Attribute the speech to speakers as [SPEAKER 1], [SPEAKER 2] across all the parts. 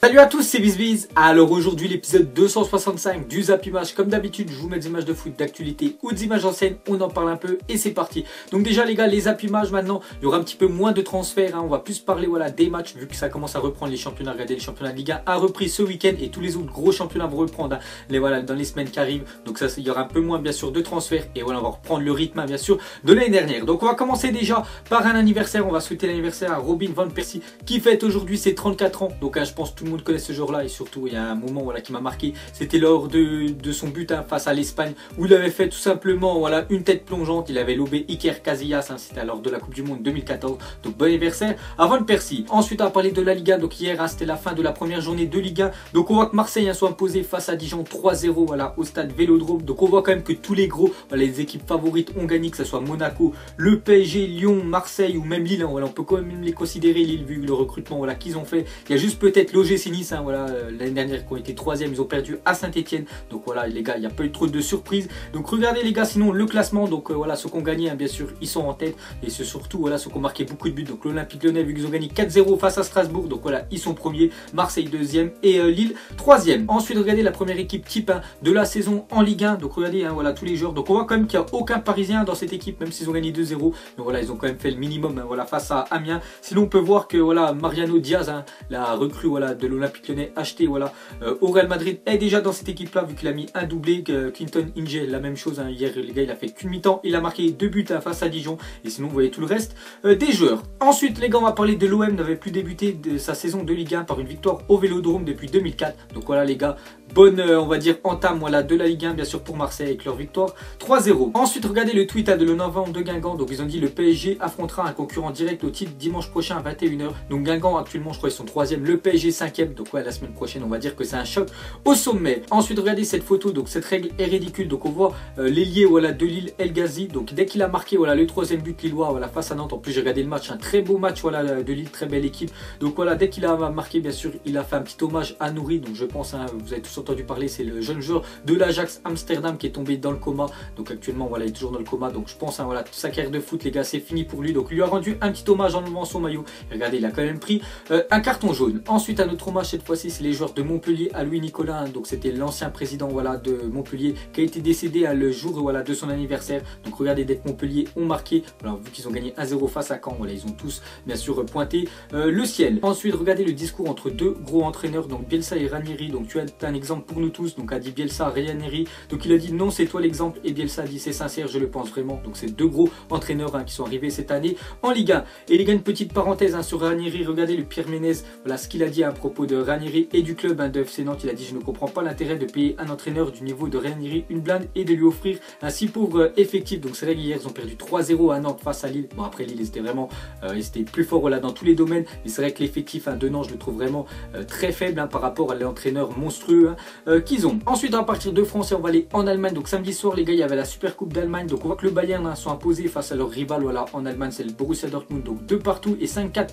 [SPEAKER 1] Salut à tous, c'est BizBiz. Alors aujourd'hui l'épisode 265 du Zap Image. Comme d'habitude je vous mets des images de foot, d'actualité ou des images en scène. On en parle un peu et c'est parti. Donc déjà les gars, les Zap Images maintenant, il y aura un petit peu moins de transferts, hein. On va plus parler des matchs vu que ça commence à reprendre les championnats. Regardez, les championnats de Ligue 1 a repris ce week-end et tous les autres gros championnats vont reprendre, hein, dans les semaines qui arrivent. Donc ça, il y aura un peu moins bien sûr de transferts et voilà, on va reprendre le rythme, hein, bien sûr, de l'année dernière. Donc on va commencer déjà par un anniversaire. On va souhaiter l'anniversaire à Robin van Persie qui fête aujourd'hui ses 34 ans. Donc je pense que tout le monde connaît ce jour-là. Et surtout il y a un moment qui m'a marqué, c'était lors de son but, hein, face à l'Espagne, où il avait fait tout simplement une tête plongeante. Il avait lobé Iker Casillas, hein, c'était lors de la Coupe du Monde 2014. Donc bon anniversaire à Van Persie. Ensuite on va parler de la Ligue 1. Donc hier, hein, c'était la fin de la première journée de Ligue 1. Donc on voit que Marseille, hein, soit imposé face à Dijon 3-0 au stade Vélodrome. Donc on voit quand même que tous les gros, les équipes favorites ont gagné, que ce soit Monaco, le PSG, Lyon, Marseille ou même Lille, hein, on peut quand même les considérer, Lille, vu le recrutement qu'ils ont fait. Il y a juste peut-être l'OGC Nice, hein, l'année dernière qui ont été 3e, ils ont perdu à Saint-Etienne. Donc voilà les gars, il n'y a pas eu trop de surprises. Donc regardez les gars, sinon le classement, donc ceux qui ont gagné, hein, bien sûr ils sont en tête. Et c'est surtout ceux qui ont marqué beaucoup de buts. Donc l'Olympique Lyonnais, vu qu'ils ont gagné 4-0 face à Strasbourg, donc ils sont premiers. Marseille 2e et Lille 3e. Ensuite regardez la première équipe type, hein, de la saison en Ligue 1. Donc regardez, hein, tous les joueurs. Donc on voit quand même qu'il n'y a aucun Parisien dans cette équipe, même s'ils ont gagné 2-0. Donc ils ont quand même fait le minimum, hein, face à Amiens. Sinon on peut voir que Mariano Diaz, hein, la recrue de l'Olympique Lyonnais, acheté au Real Madrid, est déjà dans cette équipe là, vu qu'il a mis un doublé. Clinton Inge, la même chose, hein. Hier les gars, il a fait qu'une mi-temps, il a marqué 2 buts, hein, face à Dijon. Et sinon vous voyez tout le reste des joueurs. Ensuite les gars, on va parler de l'OM. N'avait plus débuté de sa saison de Ligue 1 par une victoire au Vélodrome depuis 2004. Donc voilà les gars, bonne on va dire entame de la Ligue 1 bien sûr pour Marseille avec leur victoire 3-0. Ensuite regardez le tweet, hein, de l'Onavan de Guingamp. Donc ils ont dit: le PSG affrontera un concurrent direct au titre dimanche prochain à 21h. Donc Guingamp actuellement je crois ils sont 3e, le PSG 5e. Donc la semaine prochaine on va dire que c'est un choc au sommet. Ensuite regardez cette photo, donc cette règle est ridicule. Donc on voit l'ailier de Lille, El Ghazi. Donc dès qu'il a marqué le 3e but lillois face à Nantes. En plus j'ai regardé le match, un très beau match de Lille, très belle équipe. Donc dès qu'il a marqué, bien sûr il a fait un petit hommage à Nouri. Donc je pense, hein, vous avez tous entendu parler, c'est le jeune joueur de l'Ajax Amsterdam qui est tombé dans le coma. Donc actuellement il est toujours dans le coma. Donc je pense, hein, toute sa carrière de foot les gars, c'est fini pour lui. Donc il lui a rendu un petit hommage en enlevant son maillot. Et regardez, il a quand même pris un carton jaune. Ensuite un autre hommage, cette fois-ci c'est les joueurs de Montpellier à Louis Nicolas, hein. Donc c'était l'ancien président de Montpellier qui a été décédé le jour de son anniversaire. Donc regardez, dès que Montpellier ont marqué, vu qu'ils ont gagné 1-0 face à Caen, ils ont tous bien sûr pointé le ciel. Ensuite regardez le discours entre deux gros entraîneurs, donc Bielsa et Ranieri. Donc tu as un exemple pour nous tous. Donc a dit Bielsa à Ranieri, donc il a dit: non, c'est toi l'exemple. Et Bielsa a dit: c'est sincère, je le pense vraiment. Donc c'est deux gros entraîneurs, hein, qui sont arrivés cette année en Ligue 1. Et les gars, une petite parenthèse, hein, sur Ranieri. Regardez le Pierre Ménez, ce qu'il a dit à propos de Ranieri et du club, hein, de FC Nantes. Il a dit: je ne comprends pas l'intérêt de payer un entraîneur du niveau de Ranieri une blinde et de lui offrir un si pauvre effectif. Donc c'est vrai qu'hier ils ont perdu 3-0 à Nantes face à Lille. Bon, après Lille c'était vraiment c'était plus fort dans tous les domaines, mais c'est vrai que l'effectif, hein, de Nantes, je le trouve vraiment très faible, hein, par rapport à l'entraîneur monstrueux, hein, qu'ils ont. Ensuite on va partir de France et on va aller en Allemagne. Donc samedi soir les gars, il y avait la Super Coupe d'Allemagne. Donc on voit que le Bayern, hein, sont imposés face à leur rival en Allemagne, c'est le Borussia Dortmund. Donc 2 partout et 5-4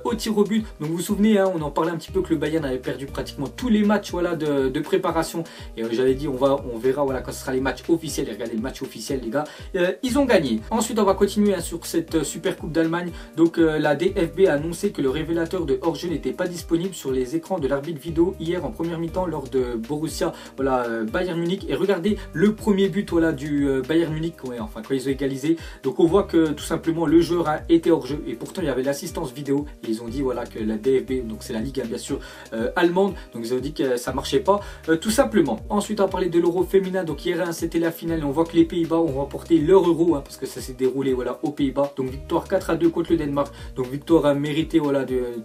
[SPEAKER 1] au tir au but. Donc vous vous souvenez, hein, on en parlait un petit peu que le Bayern avait perdu pratiquement tous les matchs de préparation. Et j'avais dit on verra quand ce sera les matchs officiels. Et regardez le match officiel les gars, ils ont gagné. Ensuite on va continuer, hein, sur cette Super Coupe d'Allemagne. Donc la DFB a annoncé que le révélateur de hors-jeu n'était pas disponible sur les écrans de l'arbitre vidéo hier en première mi-temps lors de Borussia Bayern Munich. Et regardez le premier but du Bayern Munich, quand ils ont égalisé. Donc on voit que tout simplement le joueur a été hors-jeu et pourtant il y avait l'assistance vidéo. Et ils ont dit que la DFB, donc c'est la ligue, hein, bien sûr, allemande, donc ils ont dit que ça marchait pas, tout simplement. Ensuite on va parler de l'Euro féminin. Donc hier, hein, c'était la finale et on voit que les Pays-Bas ont remporté leur Euro, hein, parce que ça s'est déroulé aux Pays-Bas. Donc victoire 4-2 contre le Danemark. Donc victoire méritée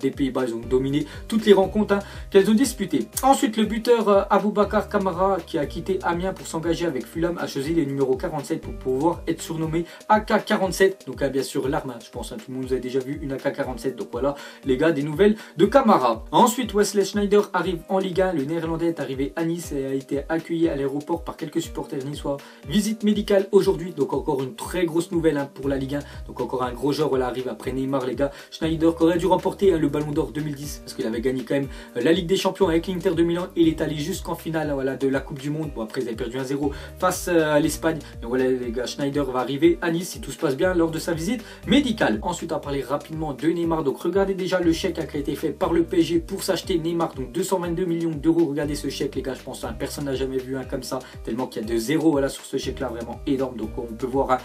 [SPEAKER 1] des Pays-Bas. Ils ont dominé toutes les rencontres, hein, qu'elles ont disputées. Ensuite le buteur Aboubakar Kamara, qui a quitté Amiens pour s'engager avec Fulham, a choisi les numéros 47 pour pouvoir être surnommé AK-47. Donc bien sûr l'arme, hein, je pense, hein, tout le monde vous a déjà vu une AK-47. Donc voilà les gars, des nouvelles de Kamara. Ensuite Wesley Sneijder arrive en Ligue 1. Le néerlandais est arrivé à Nice et a été accueilli à l'aéroport par quelques supporters niçois. Visite médicale aujourd'hui. Donc encore une très grosse nouvelle, hein, pour la Ligue 1. Donc encore un gros joueur arrive après Neymar les gars. Sneijder qui aurait dû remporter, hein, le Ballon d'Or 2010 parce qu'il avait gagné quand même la Ligue des Champions avec l'Inter de Milan. Et il est allé jusqu'en finale de la Coupe du Monde. Bon, après ils avaient perdu 1-0 face à l'Espagne. Donc voilà les gars, Sneijder va arriver à Nice si tout se passe bien lors de sa visite médicale. Ensuite on va parler rapidement de Neymar. Donc regardez déjà le chèque, hein, qui a été fait par le PSG pour pour s'acheter Neymar, donc 222 millions d'euros. Regardez ce chèque les gars, je pense que personne n'a jamais vu un comme ça, tellement qu'il y a de zéros voilà, sur ce chèque là, vraiment énorme. Donc on peut voir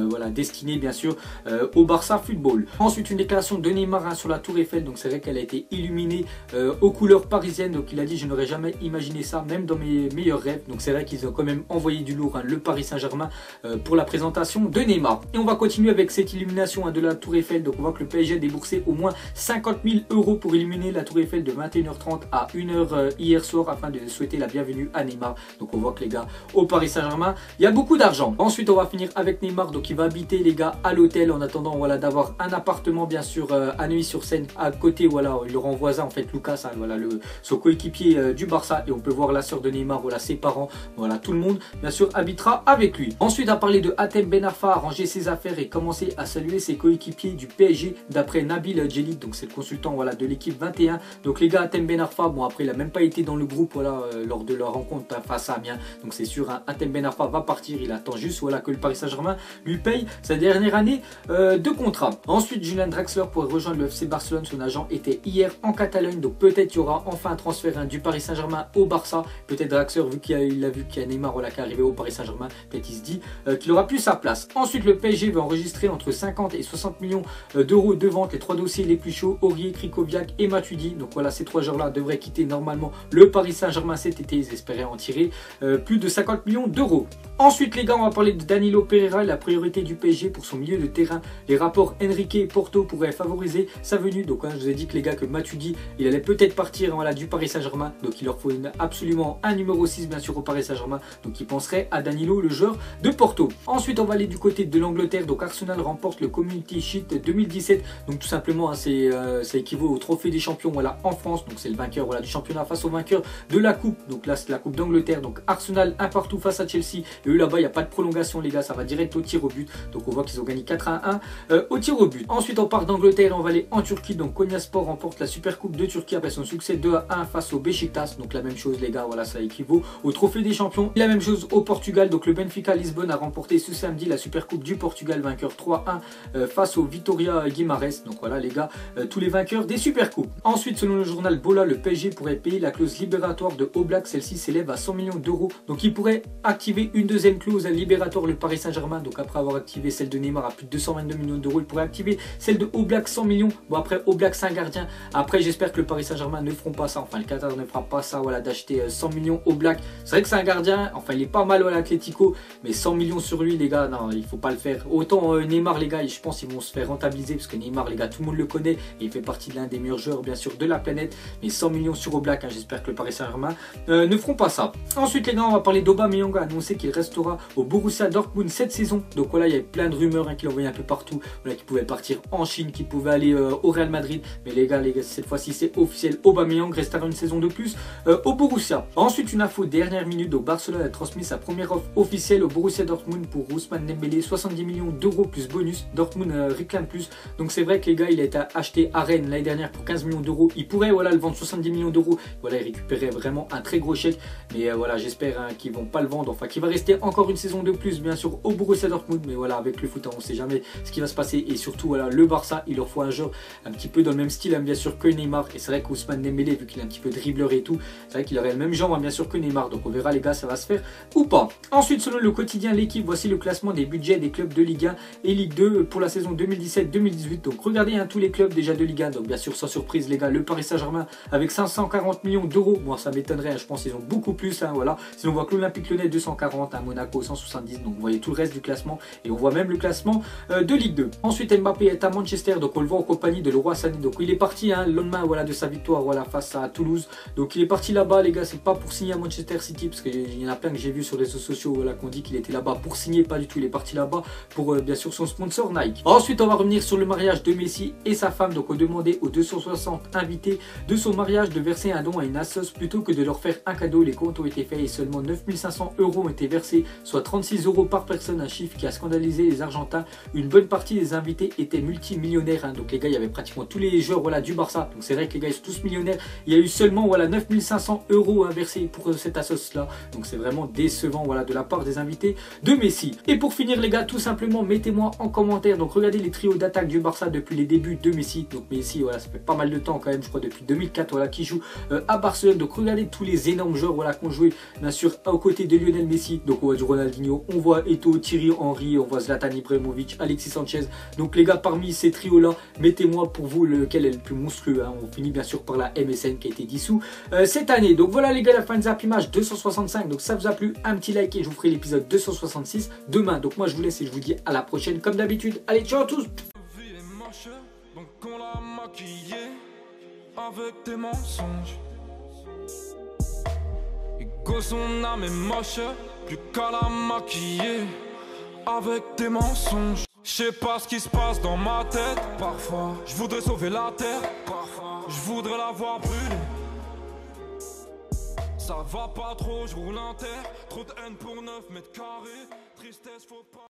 [SPEAKER 1] voilà, destiné bien sûr au Barça Football. Ensuite une déclaration de Neymar sur la Tour Eiffel, donc c'est vrai qu'elle a été illuminée aux couleurs parisiennes, donc il a dit je n'aurais jamais imaginé ça même dans mes meilleurs rêves. Donc c'est vrai qu'ils ont quand même envoyé du lourd le Paris Saint-Germain pour la présentation de Neymar. Et on va continuer avec cette illumination de la Tour Eiffel. Donc on voit que le PSG a déboursé au moins 50 000 euros pour illuminer la Tour Eiffel de 21h30 à 1h hier soir afin de souhaiter la bienvenue à Neymar. Donc on voit que les gars au Paris Saint-Germain il y a beaucoup d'argent. Ensuite on va finir avec Neymar, donc il va habiter les gars à l'hôtel en attendant voilà d'avoir un appartement bien sûr à Neuilly-sur-Seine à côté. Voilà, il leur voisin en fait Lucas, voilà son coéquipier du Barça, et on peut voir la sœur de Neymar, voilà ses parents, voilà tout le monde bien sûr habitera avec lui. Ensuite à parler de Hatem Ben Arfa, ranger ses affaires et commencer à saluer ses coéquipiers du PSG d'après Nabil Djellit, donc c'est le consultant voilà de l'équipe 21. Donc les gars, Hatem Ben Arfa, bon après il a même pas été dans le groupe voilà lors de leur rencontre face à Amiens, donc c'est sûr Hatem Ben Arfa va partir, il attend juste voilà que le Paris Saint-Germain lui paye sa dernière année de contrat. Ensuite Julian Draxler pourrait rejoindre le FC Barcelone, son agent était hier en Catalogne, donc peut-être il y aura enfin un transfert du Paris Saint-Germain au Barça. Peut-être Draxler vu qu'il a vu qu'il y a Neymar voilà, qui est arrivé au Paris Saint-Germain, peut-être il se dit qu'il aura plus sa place. Ensuite le PSG veut enregistrer entre 50 et 60 millions d'euros de vente les trois dossiers les plus chauds, Aurier, Krikoviak et Matuidi. Donc voilà, ces trois joueurs là devraient quitter normalement le Paris Saint-Germain cet été, ils espéraient en tirer plus de 50 millions d'euros. Ensuite les gars, on va parler de Danilo Pereira, la priorité du PSG pour son milieu de terrain. Les rapports Enrique et Porto pourraient favoriser sa venue. Donc je vous ai dit que les gars que Matuidi il allait peut-être partir voilà, du Paris Saint-Germain, donc il leur faut absolument un numéro 6 bien sûr au Paris Saint-Germain, donc il penserait à Danilo, le joueur de Porto. Ensuite on va aller du côté de l'Angleterre, donc Arsenal remporte le Community Shield 2017, donc tout simplement ça équivaut au trophée des champions voilà, en France, donc c'est le vainqueur voilà, du championnat face au vainqueur de la coupe, donc là c'est la coupe d'Angleterre, donc Arsenal un partout face à Chelsea, et eux là-bas il n'y a pas de prolongation les gars, ça va direct au tir au but, donc on voit qu'ils ont gagné 4-1 au tir au but. Ensuite on part d'Angleterre et on va aller en Turquie, donc Konyaspor remporte la Super Coupe de Turquie après son succès 2-1 face au Beşiktaş, donc la même chose les gars, voilà ça équivaut au trophée des champions. Et la même chose au Portugal, donc le Benfica Lisbonne a remporté ce samedi la Super Coupe du Portugal, vainqueur 3-1 face au Vitória Guimarães, donc voilà les gars, tous les vainqueurs des Super Coupes. Ensuite selon le journal Bola, le PSG pourrait payer la clause libératoire de Oblak, celle-ci s'élève à 100 millions d'euros, donc il pourrait activer une deuxième clause libératoire le Paris Saint-Germain, donc après avoir activé celle de Neymar à plus de 222 millions d'euros, il pourrait activer celle de Oblak 100 millions. Bon après Oblak c'est un gardien, après j'espère que le Paris Saint-Germain ne feront pas ça, enfin le Qatar ne fera pas ça voilà, d'acheter 100 millions Oblak. C'est vrai que c'est un gardien, enfin il est pas mal à l'Atlético, mais 100 millions sur lui les gars, non il faut pas le faire. Autant Neymar les gars, je pense qu'ils vont se faire rentabiliser parce que Neymar les gars tout le monde le connaît et il fait partie de l'un des meilleurs joueurs bien sûr de la planète, mais 100 millions sur Oblak, j'espère que le Paris Saint-Germain ne feront pas ça. Ensuite les gars, on va parler d'Aubameyang, a annoncé qu'il restera au Borussia Dortmund cette saison, donc voilà il y avait plein de rumeurs qu'il envoyait un peu partout, voilà, qu'il pouvait partir en Chine, qu'il pouvait aller au Real Madrid, mais les gars cette fois-ci c'est officiel, Aubameyang restera une saison de plus au Borussia. Ensuite une info dernière minute, donc Barcelone a transmis sa première offre officielle au Borussia Dortmund pour Ousmane Dembélé, 70 millions d'euros plus bonus. Dortmund réclame plus, donc c'est vrai que les gars il a été acheté à Rennes l'année dernière pour 15 millions d'euros, il pourrait voilà le vendre 70 millions d'euros, voilà il récupérait vraiment un très gros chèque, mais voilà j'espère qu'ils vont pas le vendre, enfin qu'il va rester encore une saison de plus bien sûr au Borussia Dortmund, mais voilà avec le foot on sait jamais ce qui va se passer, et surtout voilà le Barça il leur faut un joueur un petit peu dans le même style bien sûr que Neymar, et c'est vrai qu'Ousmane Dembélé vu qu'il est un petit peu dribbleur et tout, c'est vrai qu'il aurait le même genre bien sûr que Neymar, donc on verra les gars ça va se faire ou pas. Ensuite selon le quotidien L'équipe, voici le classement des budgets des clubs de Ligue 1 et Ligue 2 pour la saison 2017-2018, donc regardez tous les clubs déjà de Ligue 1, donc bien sûr sans surprise les gars le Paris Saint-Germain avec 540 millions d'euros, moi ça m'étonnerait, je pense qu'ils ont beaucoup plus voilà, si on voit que l'Olympique Lyonnais 240, Monaco 170, donc vous voyez tout le reste du classement, et on voit même le classement de Ligue 2. Ensuite Mbappé est à Manchester, donc on le voit en compagnie de Leroy Sané, donc il est parti le lendemain voilà, de sa victoire voilà, face à Toulouse, donc il est parti là-bas les gars, c'est pas pour signer à Manchester City, parce qu'il y en a plein que j'ai vu sur les réseaux sociaux voilà, qu'on dit qu'il était là-bas pour signer, pas du tout, il est parti là-bas pour bien sûr son sponsor Nike. Ensuite on va revenir sur le mariage de Messi et sa femme, donc on demandait aux 260 invités de son mariage de verser un don à une assoce plutôt que de leur faire un cadeau. Les comptes ont été faits et seulement 9500 euros ont été versés, soit 36 euros par personne, un chiffre qui a scandalisé les Argentins. Une bonne partie des invités étaient multimillionnaires, donc les gars il y avait pratiquement tous les joueurs voilà, du Barça, donc c'est vrai que les gars ils sont tous millionnaires, il y a eu seulement voilà, 9500 euros versés pour cette assoce là, donc c'est vraiment décevant voilà, de la part des invités de Messi. Et pour finir les gars, tout simplement mettez-moi en commentaire, donc regardez les trios d'attaque du Barça depuis les débuts de Messi, donc Messi voilà, ça fait pas mal de temps quand même, je crois depuis 2004, voilà, qui joue à Barcelone. Donc regardez tous les énormes joueurs, voilà, qui ont joué bien sûr aux côtés de Lionel Messi. Donc on voit du Ronaldinho, on voit Eto'o, Thierry Henry, on voit Zlatan Ibrahimovic, Alexis Sanchez. Donc les gars, parmi ces trios là, mettez-moi pour vous lequel est le plus monstrueux, hein. On finit bien sûr par la MSN qui a été dissous cette année. Donc voilà les gars, la fin de Zappy Match 265. Donc ça vous a plu, un petit like et je vous ferai l'épisode 266 demain. Donc moi je vous laisse et je vous dis à la prochaine comme d'habitude. Allez, ciao à tous.
[SPEAKER 2] Donc on l'a maquillé avec des mensonges. Et que son âme est moche, plus qu'à la maquiller avec des mensonges. Je sais pas ce qui se passe dans ma tête. Parfois, je voudrais sauver la terre. Parfois, je voudrais la voir brûler. Ça va pas trop, je roule un terre. Trop de haine pour 9 mètres carrés. Tristesse, faut pas.